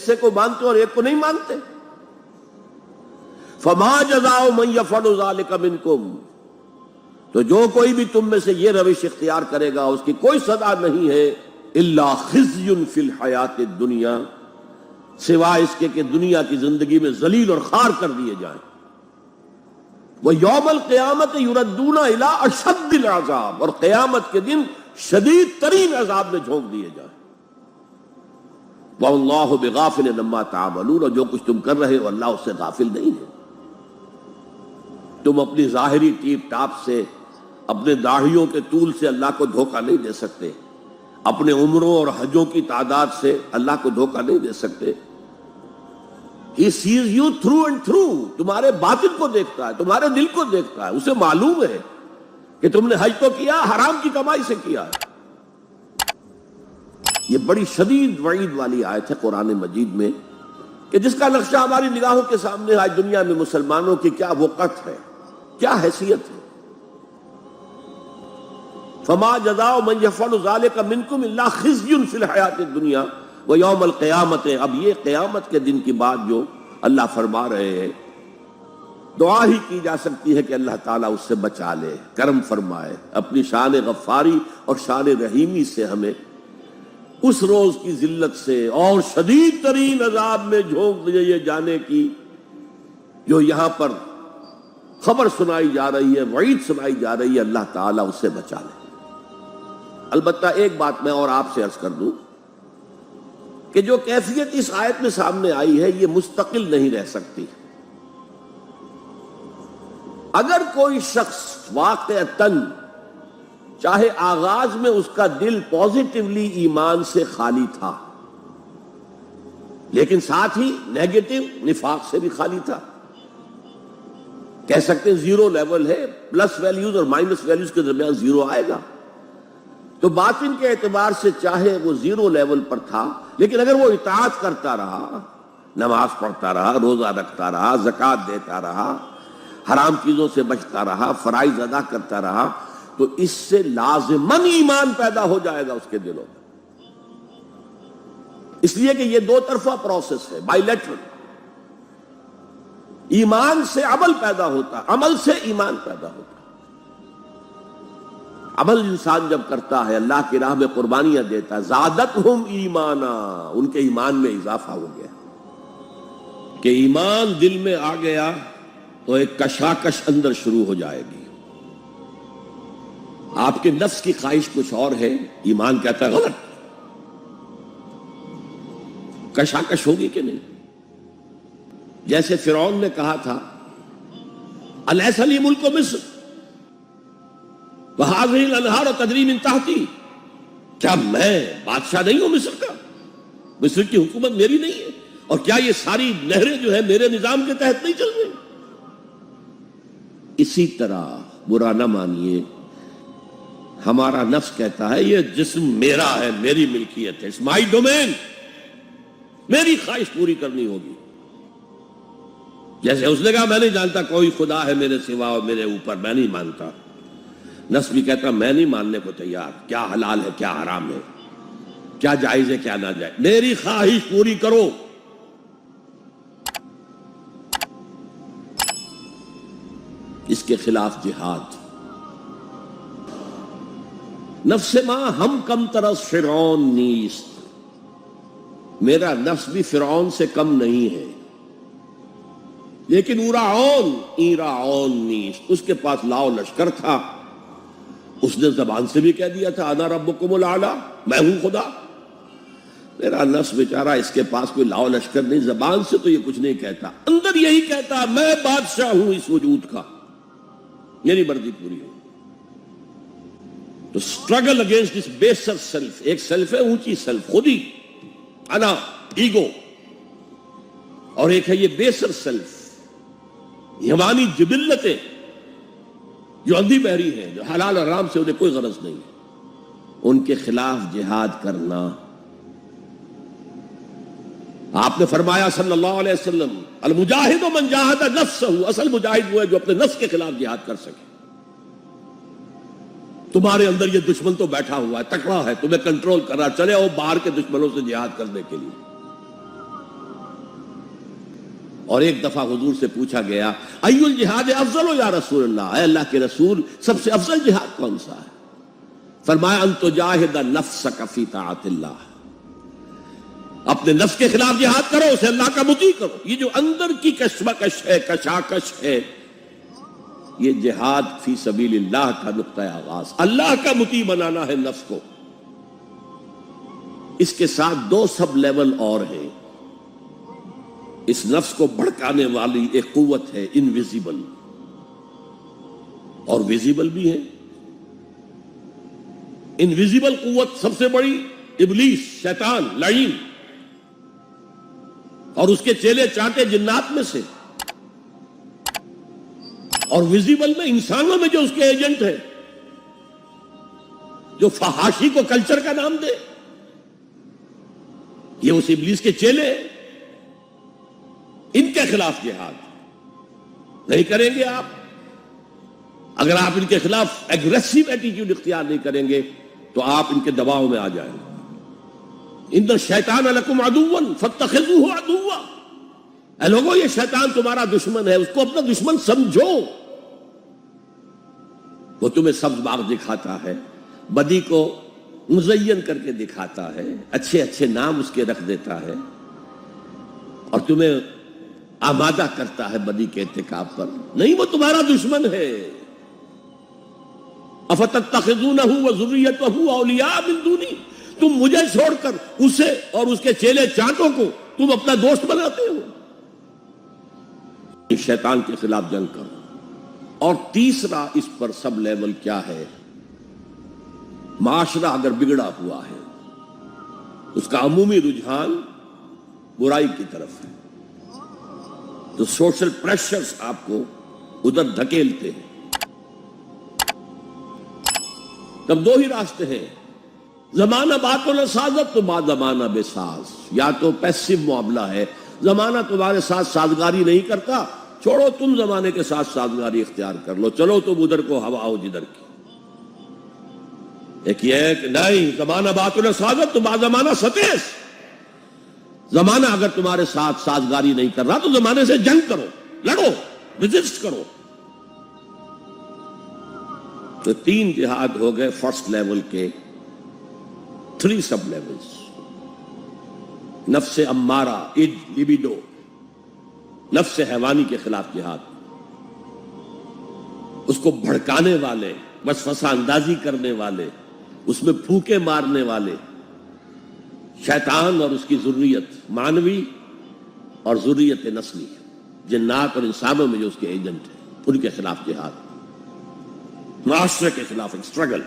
حصے کو مانتے اور ایک کو نہیں مانتے. فما جزاء من يفعل ذلك منكم، تو جو کوئی بھی تم میں سے یہ روش اختیار کرے گا اس کی کوئی سزا نہیں ہے الا خزي في الحیات الدنیا، سوائے اس کے کہ دنیا کی زندگی میں ذلیل اور خوار کر دیے جائیں. وَيَوْمَ الْقِيَامَةِ يُرَدُّونَ إِلَىٰ أَشَدِّ الْعَذَابِ، اور قیامت کے دن شدید ترین عذاب میں جھونک دیے جائیں. وَاللَّهُ بِغَافِلٍ عَمَّا تَعْمَلُونَ، اور جو کچھ تم کر رہے ہو اللہ اس سے غافل نہیں ہے. تم اپنی ظاہری ٹیپ ٹاپ سے، اپنے داڑھیوں کے طول سے اللہ کو دھوکہ نہیں دے سکتے، اپنے عمروں اور حجوں کی تعداد سے اللہ کو دھوکہ نہیں دے سکتے. He sees you through and through، تمہارے باطن کو دیکھتا ہے، تمہارے دل کو دیکھتا ہے. اسے معلوم ہے کہ تم نے حج تو کیا، حرام کی کمائی سے کیا ہے. یہ بڑی شدید وعید والی آیت ہے قرآن مجید میں کہ جس کا نقشہ ہماری نگاہوں کے سامنے آج دنیا میں مسلمانوں کی کیا وقت ہے، کیا حیثیت ہے. فما جزاء من يفعل ذلك منكم الا خزي في الحیات الدنیا ويوم القیامت. اب یہ قیامت کے دن کی بات جو اللہ فرما رہے ہیں، دعا ہی کی جا سکتی ہے کہ اللہ تعالیٰ اس سے بچا لے، کرم فرمائے، اپنی شان غفاری اور شان رحیمی سے ہمیں اس روز کی ذلت سے اور شدید ترین عذاب میں جھونک دیے جانے کی جو یہاں پر خبر سنائی جا رہی ہے، وعید سنائی جا رہی ہے، اللہ تعالیٰ اس سے بچا لے. البتہ ایک بات میں اور آپ سے عرض کر دوں کہ جو کیفیت اس آیت میں سامنے آئی ہے یہ مستقل نہیں رہ سکتی. اگر کوئی شخص واقعتاً چاہے آغاز میں اس کا دل پازیٹیولی ایمان سے خالی تھا لیکن ساتھ ہی نیگیٹو نفاق سے بھی خالی تھا، کہہ سکتے ہیں زیرو لیول ہے، پلس ویلیوز اور مائنس ویلیوز کے درمیان زیرو آئے گا، تو باطن کے اعتبار سے چاہے وہ زیرو لیول پر تھا لیکن اگر وہ اطاعت کرتا رہا، نماز پڑھتا رہا، روزہ رکھتا رہا، زکوٰۃ دیتا رہا، حرام چیزوں سے بچتا رہا، فرائض ادا کرتا رہا، تو اس سے لازماً ایمان پیدا ہو جائے گا اس کے دلوں میں. اس لیے کہ یہ دو طرفہ پروسیس ہے، بائی لیٹرل. ایمان سے عمل پیدا ہوتا، عمل سے ایمان پیدا ہوتا. عمل انسان جب کرتا ہے، اللہ کی راہ میں قربانیاں دیتا ہے، زادتہم ایمانا، ان کے ایمان میں اضافہ ہو گیا. کہ ایمان دل میں آ گیا تو ایک کشاکش اندر شروع ہو جائے گی. آپ کے نفس کی خواہش کچھ اور ہے، ایمان کہتا ہے غلط. کشاکش ہوگی کہ نہیں؟ جیسے فرعون نے کہا تھا الیس لی ملک مصر وہذہ الانہار تجری من تحتی، کیا میں بادشاہ نہیں ہوں مصر کا؟ مصر کی حکومت میری نہیں ہے؟ اور کیا یہ ساری نہریں جو ہے میرے نظام کے تحت نہیں چل رہی؟ اسی طرح برا نہ مانیے، ہمارا نفس کہتا ہے یہ جسم میرا ہے، میری ملکیت ہے، اٹس مائی ڈومین، میری خواہش پوری کرنی ہوگی. جیسے اس نے کہا میں نہیں جانتا کوئی خدا ہے میرے سوا اور میرے اوپر، میں نہیں مانتا. نفس بھی کہتا میں نہیں ماننے کو تیار، کیا حلال ہے کیا حرام ہے، کیا جائز ہے کیا ناجائز، میری خواہش پوری کرو. اس کے خلاف جہاد. نفس ماں ہم کم طرز فرعون نیست، میرا نفس بھی فرعون سے کم نہیں ہے، لیکن ایراعون نیست، اس کے پاس لاؤ لشکر تھا. اس نے زبان سے بھی کہہ دیا تھا انا ربکم الاعلی، میں ہوں خدا. میرا نفس بیچارہ اس کے پاس کوئی لاؤ لشکر نہیں، زبان سے تو یہ کچھ نہیں کہتا، اندر یہی کہتا میں بادشاہ ہوں اس وجود کا، میری مرضی پوری ہو. تو اسٹرگل اگینسٹ دس بیسر سیلف. ایک سیلف ہے اونچی سیلف، خودی، انا، ایگو، اور ایک ہے یہ بیسر سیلف، یہ ہماری جبلتیں جو اندھی بہری ہیں، جو حلال اور حرام سے انہیں کوئی غرض نہیں ہے، ان کے خلاف جہاد کرنا. آپ نے فرمایا صلی اللہ علیہ وسلم المجاہد من جاہد نفسہ، اصل مجاہد وہ ہے جو اپنے نفس کے خلاف جہاد کر سکے. تمہارے اندر یہ دشمن تو بیٹھا ہوا ہے، تکڑا ہے، تمہیں کنٹرول کر رہا، چلے آؤ باہر کے دشمنوں سے جہاد کرنے کے لیے. اور ایک دفعہ حضور سے پوچھا گیا ای الجہاد افضل یا رسول اللہ، اے اللہ کے رسول سب سے افضل جہاد کون سا ہے؟ فرمایا ان تجاہد نفسک فی طاعت اللہ، اپنے نفس کے خلاف جہاد کرو، اسے اللہ کا مطیع کرو۔ یہ جو اندر کی کشمکش ہے، کشاکش ہے، یہ جہاد فی سبیل اللہ کا نقطہ آغاز، اللہ کا مطیع بنانا ہے نفس کو۔ اس کے ساتھ دو سب لیول اور ہیں۔ اس نفس کو بھڑکانے والی ایک قوت ہے انویزیبل، اور ویزیبل بھی ہے۔ انویزیبل قوت سب سے بڑی ابلیس، شیطان، لعین، اور اس کے چیلے چانٹے جنات میں سے، اور ویزیبل میں انسانوں میں جو اس کے ایجنٹ ہیں، جو فحاشی کو کلچر کا نام دے، یہ اس ابلیس کے چیلے ہیں۔ ان کے خلاف جہاد نہیں کریں گے آپ، اگر آپ ان کے خلاف ایگریسو ایٹیٹیوڈ اختیار نہیں کریں گے تو آپ ان کے دباؤ میں آ جائیں گے۔ ان الشیطان لکم عدو فاتخذوہ عدوا، اے لوگوں یہ شیطان تمہارا دشمن ہے، اس کو اپنا دشمن سمجھو۔ وہ تمہیں سبز باغ دکھاتا ہے، بدی کو مزین کر کے دکھاتا ہے، اچھے اچھے نام اس کے رکھ دیتا ہے، اور تمہیں آمادہ کرتا ہے بدی کے ارتکاب پر۔ نہیں، وہ تمہارا دشمن ہے۔ افتتخذونہ وذریتہ اولیاء من دونی، تم مجھے چھوڑ کر اسے اور اس کے چیلے چانٹوں کو تم اپنا دوست بناتے ہو۔ شیطان کے خلاف جنگ کرو۔ اور تیسرا اس پر سب لیول کیا ہے؟ معاشرہ اگر بگڑا ہوا ہے، اس کا عمومی رجحان برائی کی طرف ہے، تو سوشل پریشرز آپ کو ادھر دھکیلتے ہیں۔ تب دو ہی راستے ہیں، زمانہ بات و نسازت تو بعد زمانہ بے ساز۔ یا تو پیسو معاملہ ہے، زمانہ تمہارے ساتھ سازگاری نہیں کرتا، چھوڑو تم زمانے کے ساتھ سازگاری اختیار کر لو، چلو تم ادھر کو ہوا ہو جدھر کی۔ ایک یہ ہے کہ نہیں، زمانہ بات و نسازت تو بعد زمانہ ستیس۔ زمانہ اگر تمہارے ساتھ سازگاری نہیں کر رہا تو زمانے سے جنگ کرو، لڑو، ریزسٹ کرو۔ تو تین جہاد ہو گئے فرسٹ لیول کے، 3 سب لیولز۔ نفس امارہ، اج، لبیڈو، نفس حیوانی کے خلاف جہاد، اس کو بھڑکانے والے، وسوسہ اندازی کرنے والے، اس میں پھونکے مارنے والے، شیطان اور اس کی ذریت مانوی اور ذریت نسلی، جنات اور انسانوں میں جو اس کے ایجنٹ ہیں، ان کے خلاف جہاد، معاشرے کے خلاف ایک سٹرگل۔